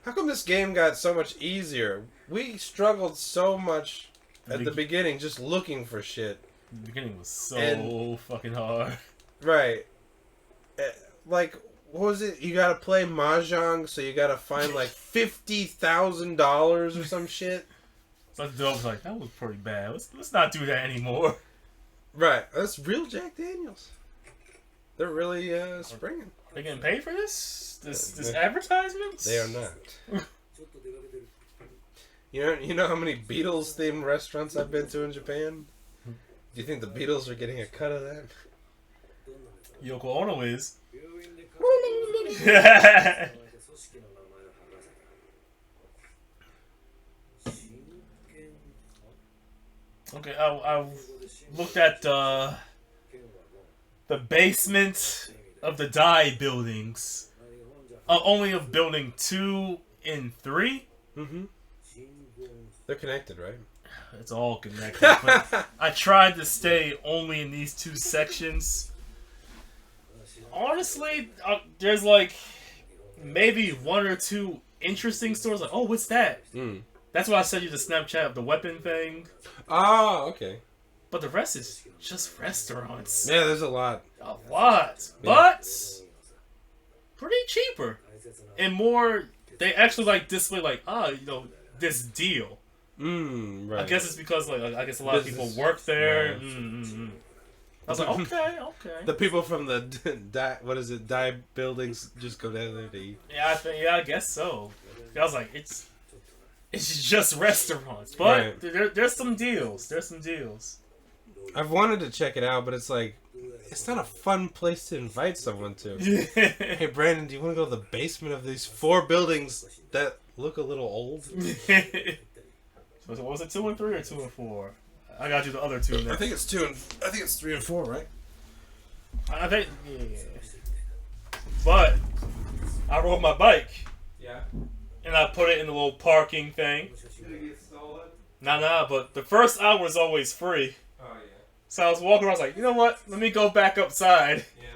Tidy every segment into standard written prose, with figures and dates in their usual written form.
How come this game got so much easier? We struggled so much at the beginning just looking for shit. The beginning was so fucking hard. Right. Like, what was it? You gotta play Mahjong, so you gotta find like $50,000 or some shit. So the dog was like, that was pretty bad. Let's not do that anymore. Right. That's real Jack Daniels. They're really springing. Are they getting paid for this? This advertisement? They are not. You know how many Beatles themed restaurants I've been to in Japan? Do you think the Beatles are getting a cut of that? Yoko Ono is. Okay, I looked at the basement of the Dai buildings. Only of building 2 and 3. Mm-hmm. They're connected, right? It's all connected. But I tried to stay only in these 2 sections. Honestly, there's like maybe 1 or 2 interesting stores. Like, oh, what's that? Mm. That's why I sent you the Snapchat of the weapon thing. Oh, okay. But the rest is just restaurants. Yeah, there's a lot. A lot. Yeah. But pretty cheaper. And more, they actually like display like, this deal. Right. I guess it's because like I guess a lot of people work there. Right. I was like, okay. The people from the Dai buildings just go down there to eat. Yeah, I guess so. I was like, it's just restaurants, but right. there's some deals. There's some deals. I've wanted to check it out, but it's like, it's not a fun place to invite someone to. Hey, Brandon, do you want to go to the basement of these 4 buildings that look a little old? So what was it, 2 and 3 or 2 and 4? I gotta do the other 2 next. I think it's 3 and 4, right? I think, yeah. But I rode my bike. Yeah. And I put it in the little parking thing. Did it get stolen? Nah, but the first hour is always free. Oh, yeah. So I was walking around, I was like, you know what? Let me go back outside. Yeah.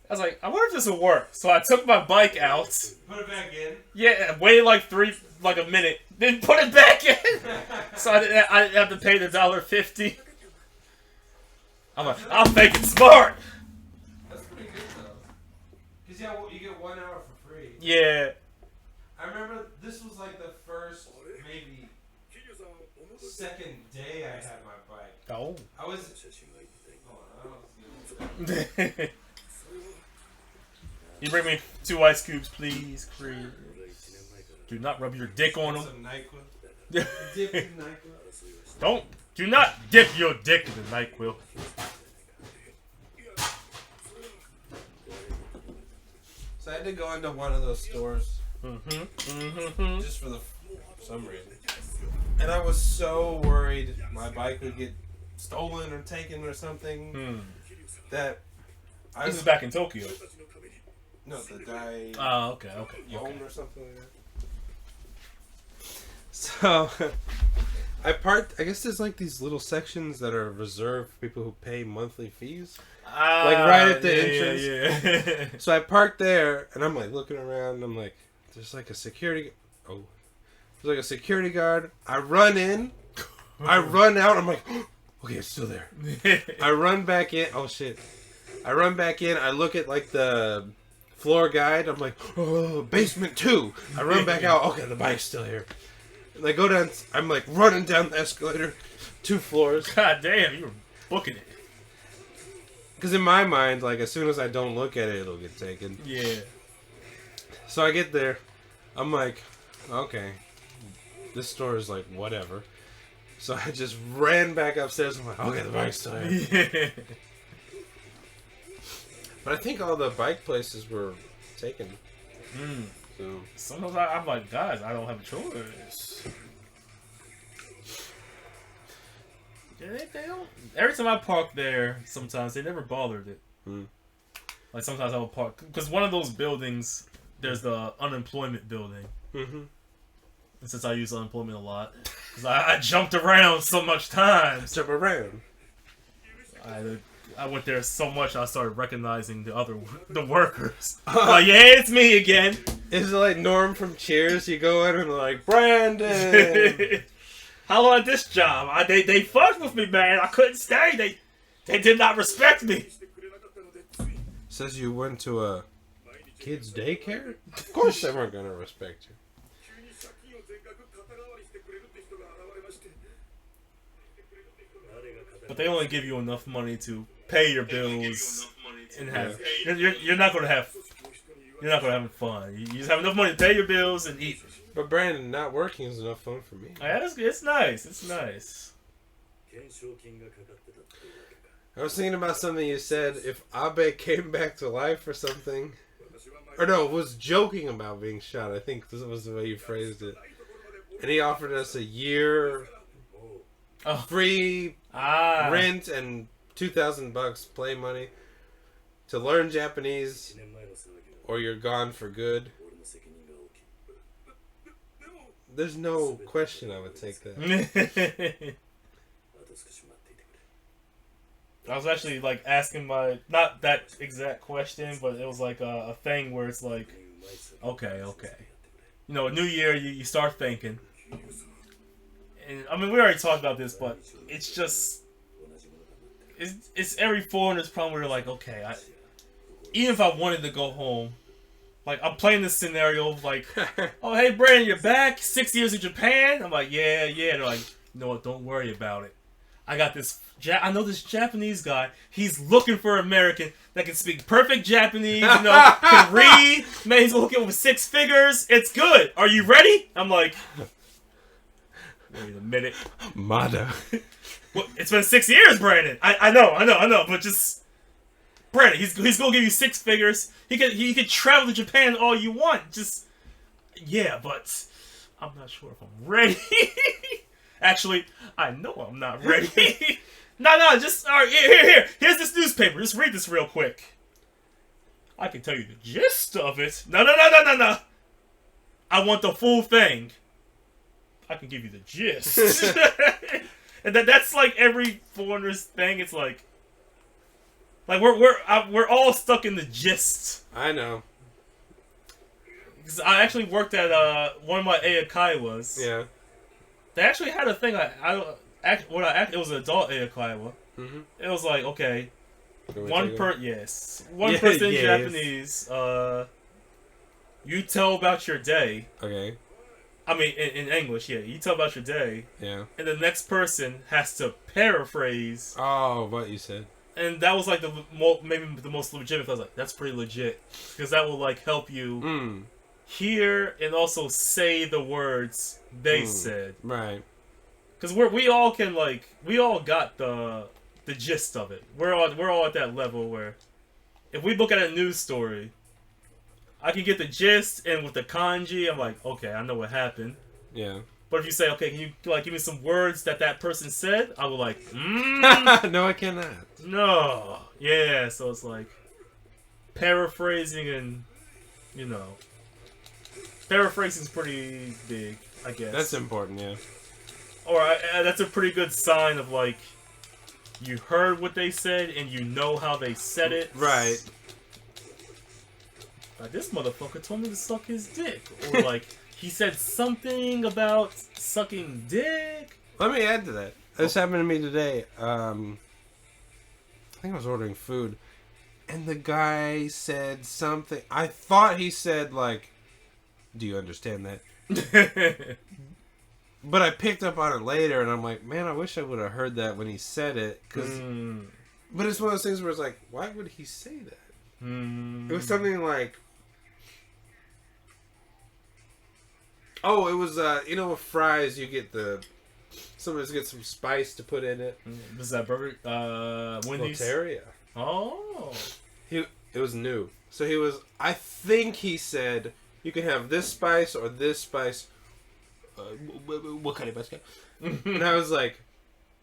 I was like, I wonder if this will work. So I took my bike out. Put it back in. Yeah, waited like a minute. Then put it back in. So I didn't have to pay the $1.50. I'm like, I'll make it smart. That's pretty good, though. Because, yeah, you get 1 hour for free. Yeah. I remember this was like the first, maybe, second day I had my bike. Oh. I was... Hold on, You bring me 2 ice cubes, please, Chris. Do not rub your dick on them. Some NyQuil. Dip in NyQuil. Do not dip your dick in the NyQuil. So I had to go into one of those stores. Just for some reason. And I was so worried my bike would get stolen or taken or something. That This is back in Tokyo. No, the Dai... Oh, okay. Yone or something like that. So, I guess there's like these little sections that are reserved for people who pay monthly fees. Like right at the entrance. Yeah. So I parked there, and I'm like looking around, and I'm like, there's like a security... Oh. There's like a security guard. I run in. I run out. I'm like, okay, it's still there. I run back in. Oh, shit. I run back in. I look at like the floor guide. I'm like, oh, basement 2. I run back out. Okay, the bike's still here. And I go down. I'm like running down the escalator. 2 floors. God damn, you were booking it. Because in my mind, like, as soon as I don't look at it, it'll get taken. Yeah. So I get there. I'm like, okay. This store is like, whatever. So I just ran back upstairs. I'm like, okay, the bike's still here. Yeah. But I think all the bike places were taken. So Sometimes I'm like, guys, I don't have a choice. Yeah, they don't. Every time I park there, sometimes they never bothered it. Like sometimes I will park because one of those buildings, there's the unemployment building. And since I use unemployment a lot, because I jumped around so much times. Jump around. I had to I went there so much I started recognizing the workers. Like, yeah, it's me again. Is it like Norm from Cheers? You go in and like, Brandon. How long at this job? They fucked with me, man. I couldn't stay. They did not respect me. Says you went to a kids' daycare? Of course they weren't gonna respect you. But they only give you enough money to pay your bills and have. You're not gonna have. You're not gonna have fun. You just have enough money to pay your bills and eat. But Brandon, not working is enough fun for me. Yeah, it's nice. It's nice. I was thinking about something you said. If Abe came back to life or something, or no, was joking about being shot. I think this was the way you phrased it. And he offered us a year free rent and $2,000 play money to learn Japanese, or you're gone for good. There's no question I would take that. I was actually like asking not that exact question, but it was like a thing where it's like, okay. You know, a new year, you start thinking. And I mean, we already talked about this, but it's just, it's every foreigner's problem where you're like, okay, even if I wanted to go home, like, I'm playing this scenario, like, oh, hey, Brandon, you're back, 6 years in Japan? I'm like, yeah. They're like, you know what, don't worry about it. I got this, I know this Japanese guy, he's looking for an American that can speak perfect Japanese, you know, can read, man, he's looking with 6 figures, it's good. Are you ready? I'm like, wait a minute. Mada. Well, it's been 6 years, Brandon. I know, but just... Brandon, he's gonna give you 6 figures. He could travel to Japan all you want. Just... Yeah, but... I'm not sure if I'm ready. Actually, I know I'm not ready. No, just... Alright, here. Here's this newspaper. Just read this real quick. I can tell you the gist of it. No. I want the full thing. I can give you the gist. And that's like every foreigner's thing. It's like we're all stuck in the gist. I know. Because I actually worked at one of my Eikaiwas. Yeah. They actually had a thing. It was an adult Eikaiwa. Mm-hmm. It was like, okay, one person in yes. Japanese. You tell about your day. Okay. I mean, in English, yeah. You tell about your day. Yeah. And the next person has to paraphrase. Oh, what you said. And that was like maybe the most legitimate. I was like, that's pretty legit. Because that will like help you hear and also say the words they said. Right. Because we all got the gist of it. We're all at that level where if we look at a news story, I can get the gist, and with the kanji, I'm like, okay, I know what happened. Yeah. But if you say, okay, can you like give me some words that person said? I will like, No, I cannot. No. Yeah, so it's like paraphrasing and, you know, paraphrasing's pretty big, I guess. That's important, yeah. Or that's a pretty good sign of like, you heard what they said and you know how they said it. Right. Like, this motherfucker told me to suck his dick. Or like, he said something about sucking dick. Let me add to that. This happened to me today. I think I was ordering food, and the guy said something. I thought he said, like, do you understand that? But I picked up on it later, and I'm like, man, I wish I would have heard that when he said it. But it's one of those things where it's like, why would he say that? It was something like... Oh, it was, you know, with fries, you get sometimes get some spice to put in it. Was that burger? Wendy's? Loteria. Oh. It was new. So I think he said, you can have this spice or this spice. What kind of spice? And I was like,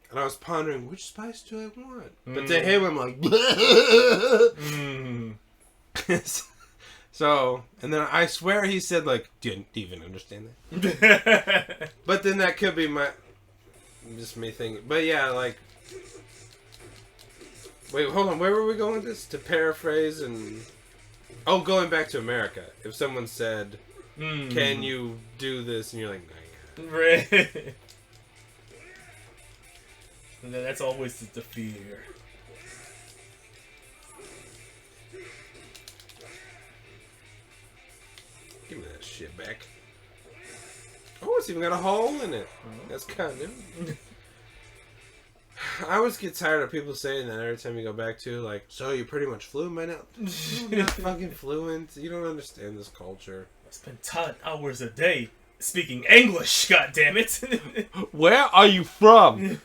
and I was pondering, which spice do I want? But to him, I'm like, So, and then I swear he said, like, do you even understand that? But then that could be just me thinking. But yeah, like, Wait, hold on. Where were we going with this? To paraphrase and... Oh, going back to America. If someone said, can you do this? And you're like, no, Right. And then that's always the fear. Give me that shit back. Oh, it's even got a hole in it. That's kind of new. I always get tired of people saying that every time you go back to, like, so you're pretty much fluent by now? You're not fucking fluent. You don't understand this culture. I spend 10 hours a day speaking English, goddammit. Where are you from?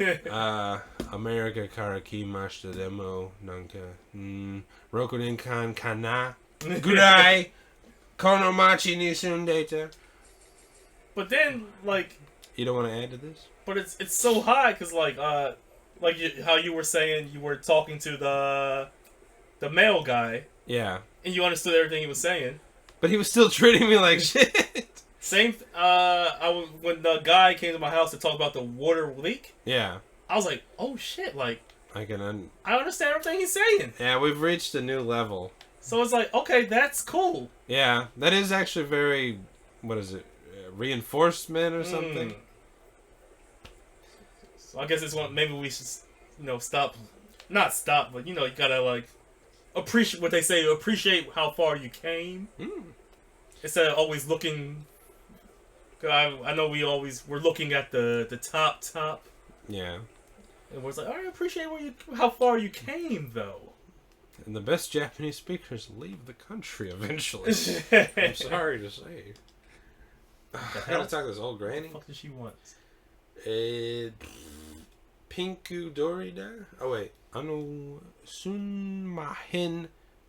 America karakimashita demo nanka. Rokunin kan kana. Gudai. Konomachi ni sundeta. But then, like... You don't want to add to this? But it's so high, because, like how you were saying you were talking to the male guy. Yeah. And you understood everything he was saying. But he was still treating me like shit. Same, when the guy came to my house to talk about the water leak. Yeah. I was like, oh shit, like... I understand everything he's saying. Yeah, we've reached a new level. So it's like, okay, that's cool. Yeah, that is actually very... What is it? Reinforcement or something? So I guess it's one. Maybe we should, stop. Not stop, but you gotta like appreciate what they say. Appreciate how far you came. Instead of always looking. I know we're looking at the top. Yeah. And we're like, I appreciate how far you came though. And the best Japanese speakers leave the country eventually. I'm sorry to say. I gotta talk to this old granny. What the fuck does she want? Pinku Dorida? Oh wait. Sunmahin.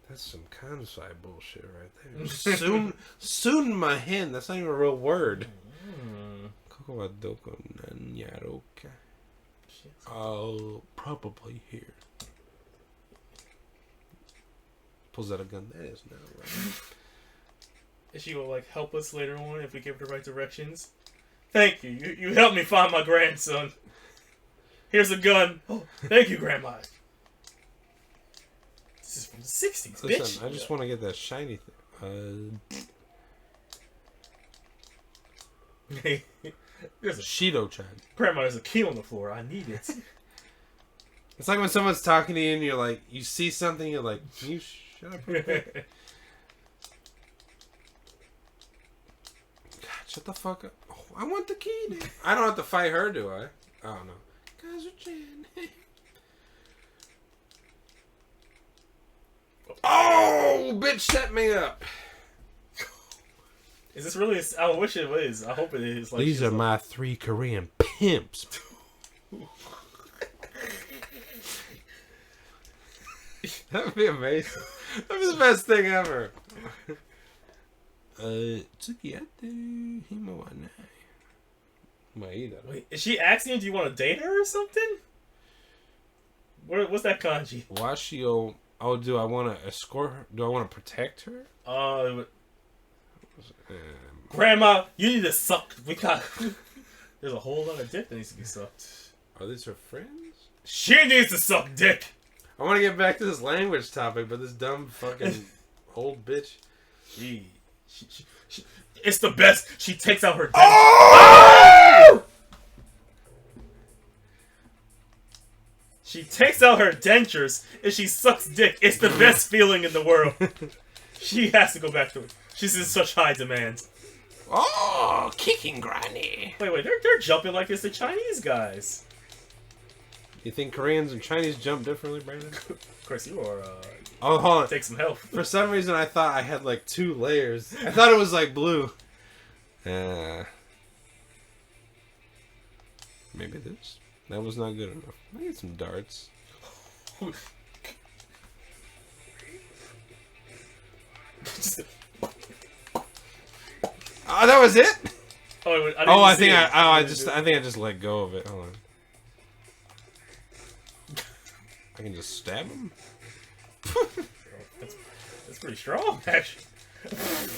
That's some kansai bullshit right there. Sunmahin. That's not even a real word. Koko wa doko nanyaroka? I'll probably here. Pulls out a gun. That is not right. She will like help us later on if we give her the right directions. Thank you. You helped me find my grandson. Here's a gun. Oh, thank you, Grandma. This is from the 60s, Listen, bitch. I just want to get that shiny thing. Hey, there's a Shido-chan. Grandma, there's a key on the floor. I need it. It's like when someone's talking to you and you're like, you see something, you're like, can you shut up real quick? God, shut the fuck up. Oh, I want the key, dude. I don't have to fight her, do I? Oh, no. Oh, bitch set me up. Is this really? I wish it was. I hope it is. Like, these are my 3 Korean pimps. That would be amazing. That would be the best thing ever. Tsukiyate himo wa nai. Wait, is she asking you, do you want to date her or something? What's that kanji? Washio. Oh, do I want to escort her? Do I want to protect her? Grandma, you need to suck. There's a whole lot of dick that needs to be sucked. Are these her friends? She needs to suck dick. I want to get back to this language topic, but this dumb fucking old bitch. She, it's the best. She takes out her dick. Oh! She takes out her dentures and she sucks dick. It's the best feeling in the world. She has to go back to it. She's in such high demand. Oh, kicking granny. Wait, they're jumping like it's the Chinese guys. You think Koreans and Chinese jump differently, Brandon? Of course, you are. Oh, hold on. Take some help. For some reason, I thought I had like 2 layers. I thought it was like blue. Maybe this. That was not good enough. I need some darts. Oh, that was it. I think I just let go of it. Hold on. I can just stab him. That's pretty strong, actually.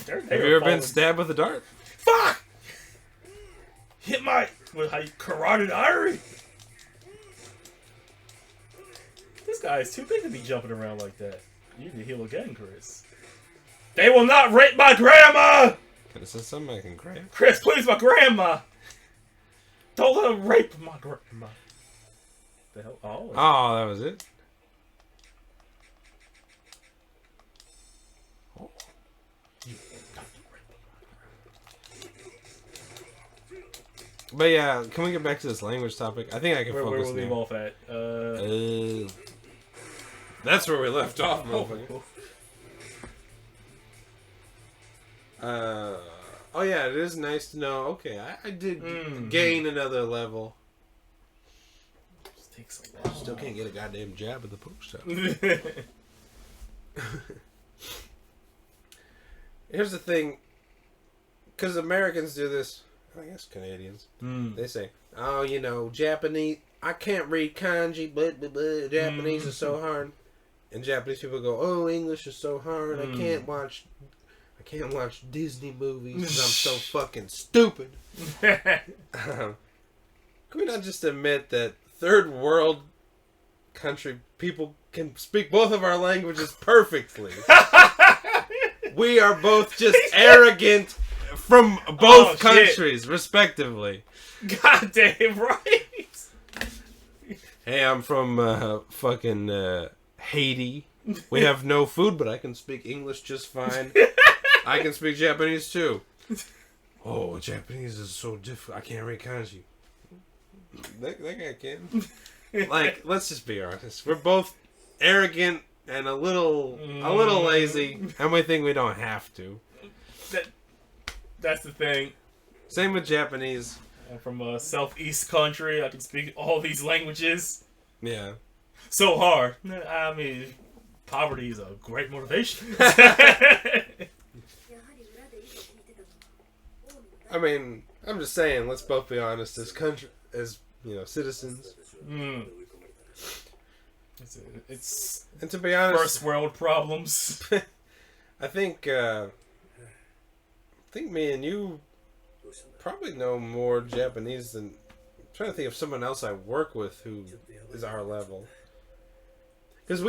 Have you ever been stabbed with a dart? Fuck! Hit my carotid artery. This guy is too big to be jumping around like that. You need to heal again, Chris. They will not rape my grandma! Could have said something I can grab. Chris, please, my grandma! Don't let him rape my grandma. The hell? Oh, that was it? Oh. But yeah, can we get back to this language topic? I think I can focus where we'll leave now. off at? That's where we left off, motherfucker. Oh yeah, it is nice to know. Okay, I did gain another level. This takes a while. Still can't get a goddamn jab at the post office. Here's the thing, because Americans do this. I guess Canadians. They say, "Oh, you know, Japanese. I can't read kanji, but Japanese is so hard." And Japanese people go, "Oh, English is so hard. I can't watch Disney movies because I'm so fucking stupid." Can we not just admit that third world country people can speak both of our languages perfectly? We are both just arrogant from both countries, respectively. God damn right. Hey, I'm from fucking Haiti. We have no food, but I can speak English just fine. I can speak Japanese too. Oh, Japanese is so difficult. I can't read kanji. That guy can. Like, let's just be honest. We're both arrogant and a little lazy, and we think we don't have to. That's the thing. Same with Japanese. I'm from a southeast country. I can speak all these languages. Yeah. So hard. I mean, poverty is a great motivation. I mean, I'm just saying, let's both be honest as citizens. It's and to be honest, first world problems. I think me and you probably know more Japanese than. I'm trying to think of someone else I work with who is our level. Because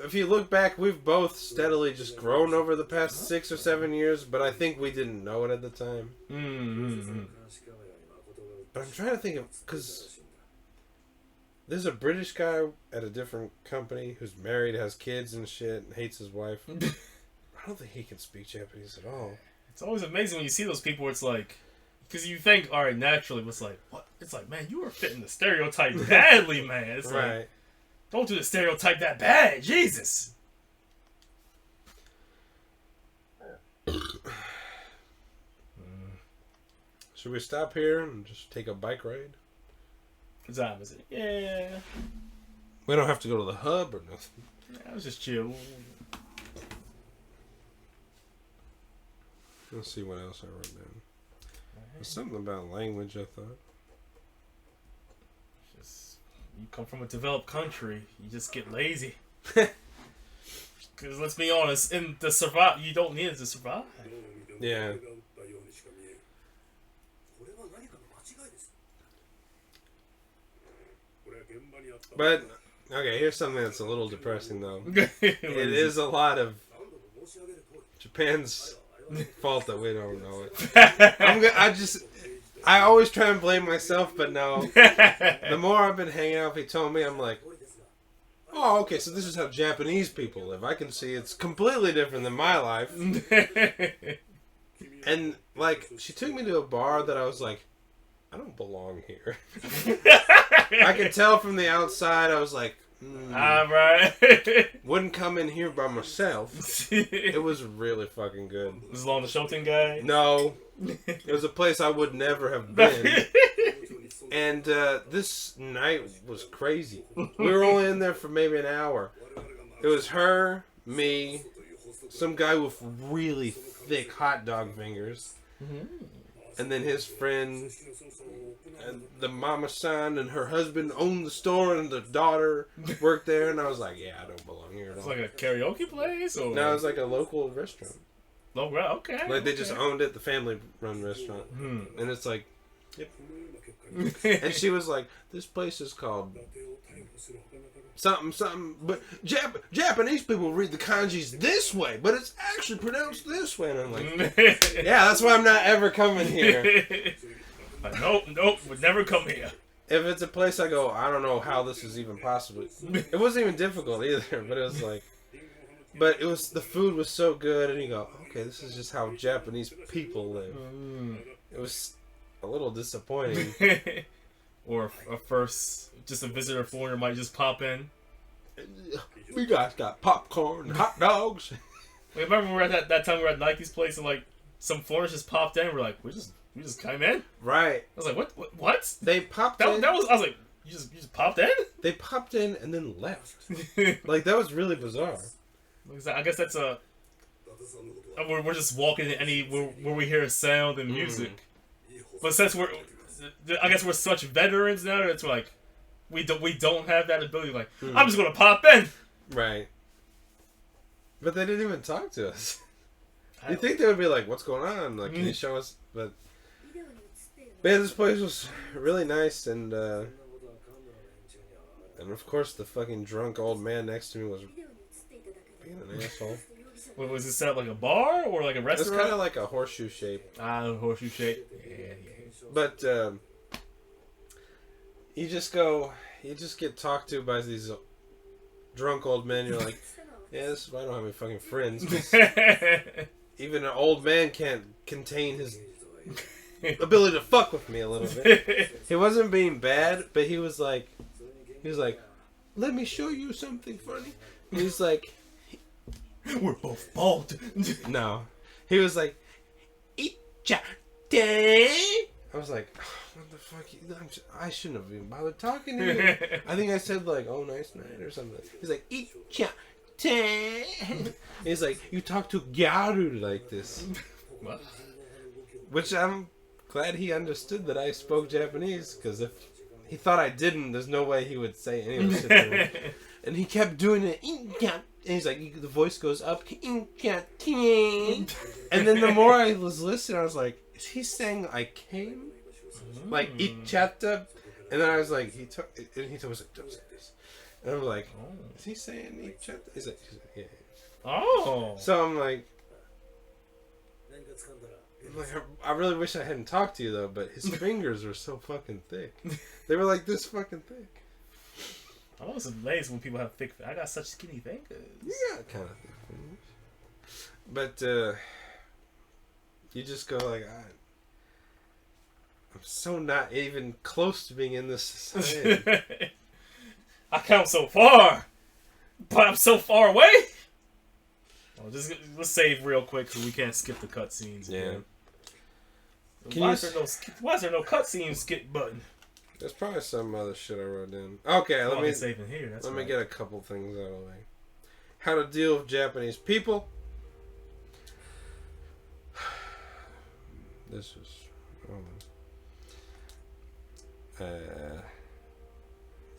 if you look back, we've both steadily just grown over the past 6 or 7 years, but I think we didn't know it at the time. But I'm trying to think of, because there's a British guy at a different company who's married, has kids and shit, and hates his wife. I don't think he can speak Japanese at all. It's always amazing when you see those people where it's like, because you think, all right, naturally, but it's like, what? It's like, man, you are fitting the stereotype badly, man. It's right. Like, don't do the stereotype that bad. Jesus. Should we stop here and just take a bike ride? What time is it? Yeah. We don't have to go to the hub or nothing. Yeah, I was just chill. Let's see what else I wrote down. There's something about language, I thought. Just, you come from a developed country, you just get lazy. Because let's be honest, in the survive, you don't need it to survive. Yeah. But, okay, here's something that's a little depressing, though. It is a lot of Japan's fault that we don't know it. I always try and blame myself, but no. The more I've been hanging out with Hitomi, I'm like, oh, okay, so this is how Japanese people live. I can see it's completely different than my life. And, like, she took me to a bar that I was like, I don't belong here. I could tell from the outside, I was like, right. Wouldn't come in here by myself. It was really fucking good. Was it along the Shoten guy? No. It was a place I would never have been. And this night was crazy. We were only in there for maybe an hour. It was her, me, some guy with really thick hot dog fingers, and then his friend, and the mama-san and her husband owned the store, and the daughter worked there, and I was like, yeah, I don't belong here at all. It's like a karaoke place? Or? No, it was like a local restaurant. Oh, right, okay. Like, they just owned it, the family-run restaurant. And it's like, yep. And she was like, this place is called something. But Japanese people read the kanjis this way, but it's actually pronounced this way. And I'm like, yeah, that's why I'm not ever coming here. Like, nope, would never come here. If it's a place I go, I don't know how this is even possible. It wasn't even difficult either, but it was like, the food was so good, and you go, okay, this is just how Japanese people live. It was a little disappointing. Or just a visitor foreigner might just pop in. We guys got popcorn, and hot dogs. Wait, remember we were at that time we were at Nike's place and like some foreigners just popped in. We're like, we just came in. Right. I was like, what? They popped in. I was like, you just popped in. They popped in and then left. Like that was really bizarre. I guess that's we're just walking in where we hear a sound and music. But since I guess we're such veterans now that it's like we don't have that ability. Like I'm just gonna pop in. Right. But they didn't even talk to us. You think they would be like, "What's going on? Like, can you show us?" But yeah, this place was really nice, and of course the fucking drunk old man next to me was being an asshole. What, was it set up like a bar or like a restaurant? It's kind of like a horseshoe shape. The horseshoe shape. Yeah. But you just get talked to by these drunk old men. You're like, yeah, this is why I don't have any fucking friends. Even an old man can't contain his ability to fuck with me a little bit. He wasn't being bad, but he was like, let me show you something funny. And he's like, we're both bald. No. He was like, Icha day. I was like, what the fuck? I shouldn't have even bothered talking to you. I think I said like, oh, nice night or something. He's like, Icha day. He's like, you talk to Gyaru like this. What? Which I'm glad he understood that I spoke Japanese, because if he thought I didn't, there's no way he would say any of this shit to me. And he kept doing it. And he's like, the voice goes up. And then the more I was listening, I was like, is he saying I came? Like, ichata? And then I was like, he told me, like, don't say this. And I'm like, is he saying ichata? He's like, yeah. Oh. So I'm like, I really wish I hadn't talked to you, though, but his fingers were so fucking thick. They were like this fucking thick. I'm always amazed when people have thick fingers. I got such skinny fingers. You got kind of thick fingers. But, you just go like, I'm so not even close to being in this society. I come so far, but I'm so far away. Well, let's save real quick because we can't skip the cutscenes. Yeah. Why is there no cutscene skip button? There's probably some other shit I wrote down. Okay, let me save in here. Let me get a couple things out of the way. How to deal with Japanese people. This is.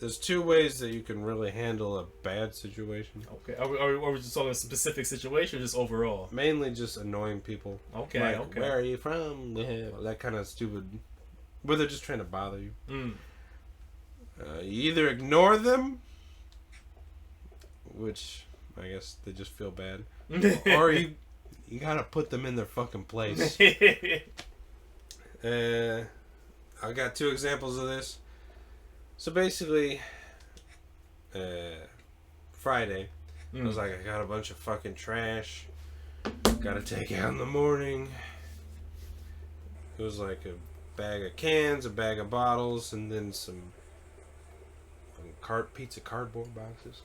There's two ways that you can really handle a bad situation. Okay, are we just talking a specific situation or just overall? Mainly just annoying people. Okay, like, okay. Where are you from? That kind of stupid. Where they're just trying to bother you. You either ignore them, which I guess they just feel bad, or you gotta put them in their fucking place. I got two examples of this. So basically, Friday, I was like, I got a bunch of fucking trash, gotta take out in the morning. It was like a bag of cans, a bag of bottles, and then some pizza cardboard boxes.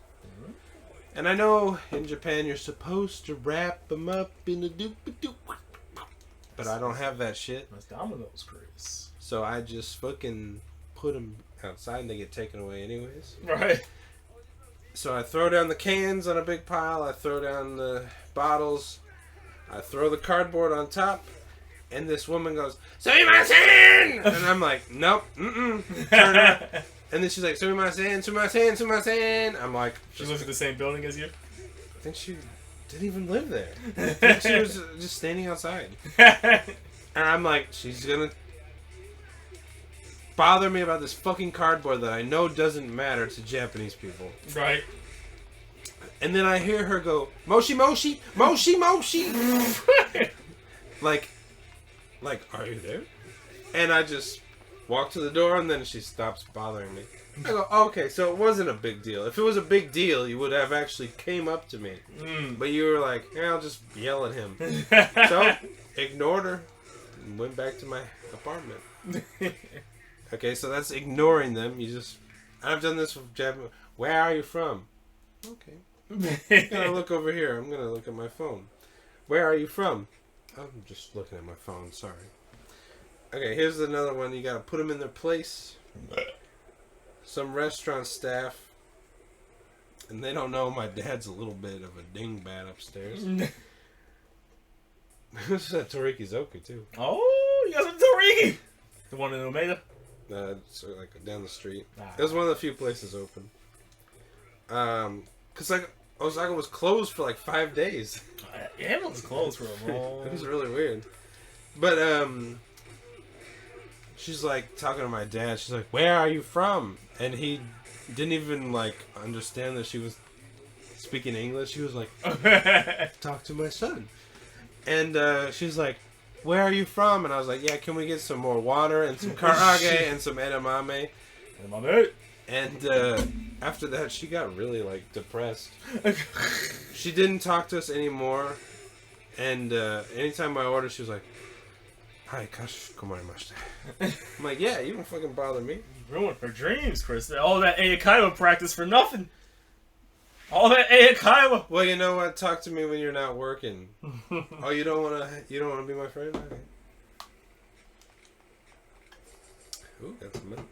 And I know in Japan you're supposed to wrap them up in a doop-a-doop, but I don't have that shit. That's Domino's, Chris. So I just fucking put them outside and they get taken away anyways. Right. So I throw down the cans on a big pile, I throw down the bottles, I throw the cardboard on top, and this woman goes, "Sumimasen!" And I'm like, nope, turn her. And then she's like, "Sumimasen, sumimasen, sumimasen." I'm like, she lives in the same building as you? I think she didn't even live there. I think she was just standing outside. And I'm like, she's gonna bother me about this fucking cardboard that I know doesn't matter to Japanese people. Right. And then I hear her go, Moshi Moshi, Moshi Moshi. like, are you there? And I just walk to the door, and then she stops bothering me. I go, okay, so it wasn't a big deal. If it was a big deal, you would have actually came up to me. But you were like, yeah, I'll just yell at him. So, ignored her and went back to my apartment. Okay, so that's ignoring them. I've done this with Japan. Where are you from? Okay. I'm gonna look over here. I'm gonna look at my phone. Where are you from? I'm just looking at my phone. Sorry. Okay, here's another one. You gotta put them in their place. Some restaurant staff, and they don't know my dad's a little bit of a dingbat upstairs. This is at Toriki Zoku too. Oh, you got some Toriki. The one in Omega. It's like down the street. Ah. It was one of the few places open. Cause like Osaka was closed for like 5 days. Yeah, it was closed for a long. It was really weird. But she's like talking to my dad. She's like, "Where are you from?" And he didn't even like understand that she was speaking English. She was like, "Talk to my son." And she's like, "Where are you from?" And I was like, "Yeah, can we get some more water and some karage and some edamame?" Edamame. And after that, she got really like depressed. She didn't talk to us anymore. And anytime I ordered, she was like, "Hi, kashikomarimasu." I'm like, "Yeah, you don't fucking bother me." You ruined her dreams, Chris. All that Eikaiwa practice for nothing. All that Eikaiwa. Well, you know what? Talk to me when you're not working. Oh, you don't wanna be my friend? Okay. Ooh, got some milk.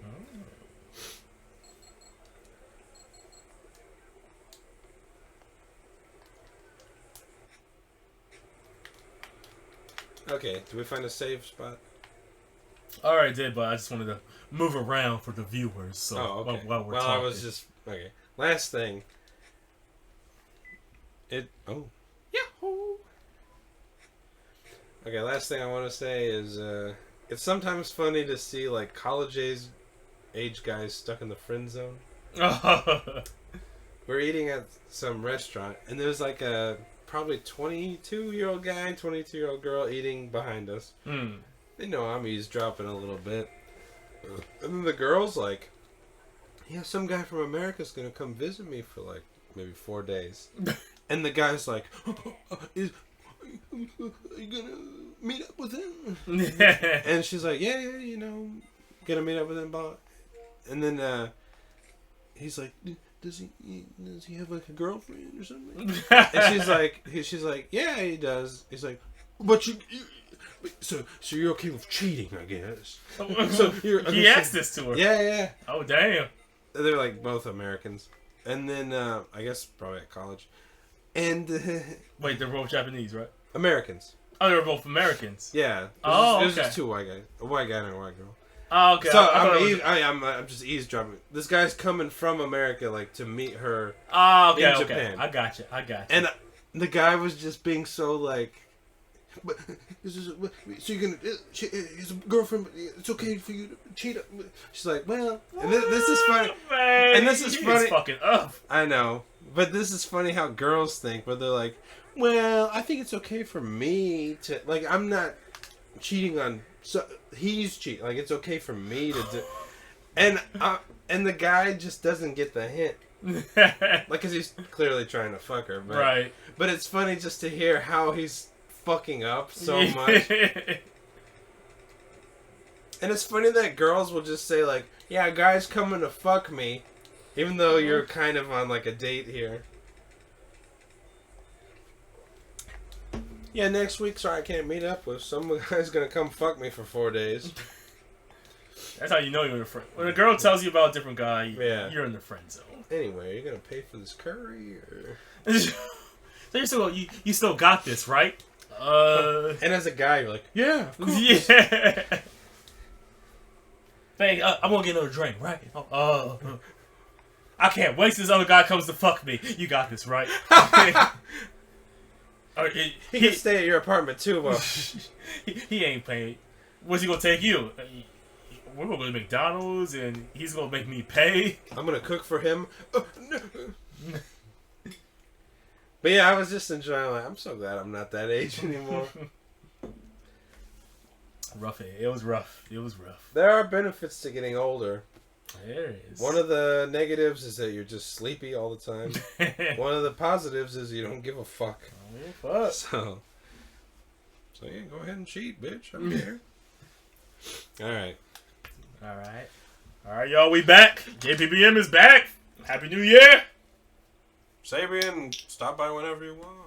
Okay, do we find a safe spot? I already did, but I just wanted to move around for the viewers. So okay. while we're talking. talking. I was just okay. Last thing. Yahoo! Okay, last thing I want to say is it's sometimes funny to see like college age guys stuck in the friend zone. We're eating at some restaurant, and there's like a probably 22-year-old guy, 22-year-old girl eating behind us. They know I'm eavesdropping a little bit. And then the girl's like, yeah, some guy from America's going to come visit me for like maybe 4 days. And the guy's like, are you going to meet up with him? And she's like, yeah, you know, going to meet up with him. And then he's like, does he have like a girlfriend or something? And she's like, yeah, he does. He's like, but so you're okay with cheating, I guess. So he asked this to her. Yeah. Oh damn. They're like both Americans, and then I guess probably at college. And wait, they're both Japanese, right? Americans. Oh, they were both Americans. Yeah. It was just two white guys, a white guy and a white girl. Oh, okay. So I'm just eavesdropping. This guy's coming from America, like to meet her. Oh, okay, in okay. Japan. I got you. And the guy was just being so like, but so you're gonna his girlfriend. It's okay for you to cheat. She's like, well, and this is funny. Man, and this is funny. Fucking up. I know, but this is funny how girls think. Where they're like, well, I think it's okay for me to like. I'm not cheating on. So he's cheating. Like it's okay for me to do. And the guy just doesn't get the hint. Like, because he's clearly trying to fuck her. But, right. But it's funny just to hear how he's fucking up so much. And it's funny that girls will just say, like, yeah, a guy's coming to fuck me. Even though you're kind of on, like, a date here. Yeah, next week, sorry, I can't meet up with. Some guy's gonna come fuck me for 4 days. That's how you know you're in a friend. When a girl tells you about a different guy, you're in the friend zone. Anyway, are you gonna pay for this curry, or? So you still got this, right? And as a guy, you're like, yeah, of course. Yeah. Hey, I'm gonna get another drink, right? I can't wait till this other guy comes to fuck me. You got this, right? He can stay at your apartment too, well. He ain't paying. Where's he gonna take you? we're gonna go to McDonald's and he's gonna make me pay. I'm gonna cook for him. No. But yeah, I was just enjoying. Like, I'm so glad I'm not that age anymore. Rough. It was rough. It was rough. There are benefits to getting older. There is. One of the negatives is that you're just sleepy all the time. One of the positives is you don't give a fuck. Fuck. So yeah, go ahead and cheat, bitch. I'm here. All right, y'all. We back. JPBM is back. Happy New Year. Sabian, stop by whenever you want.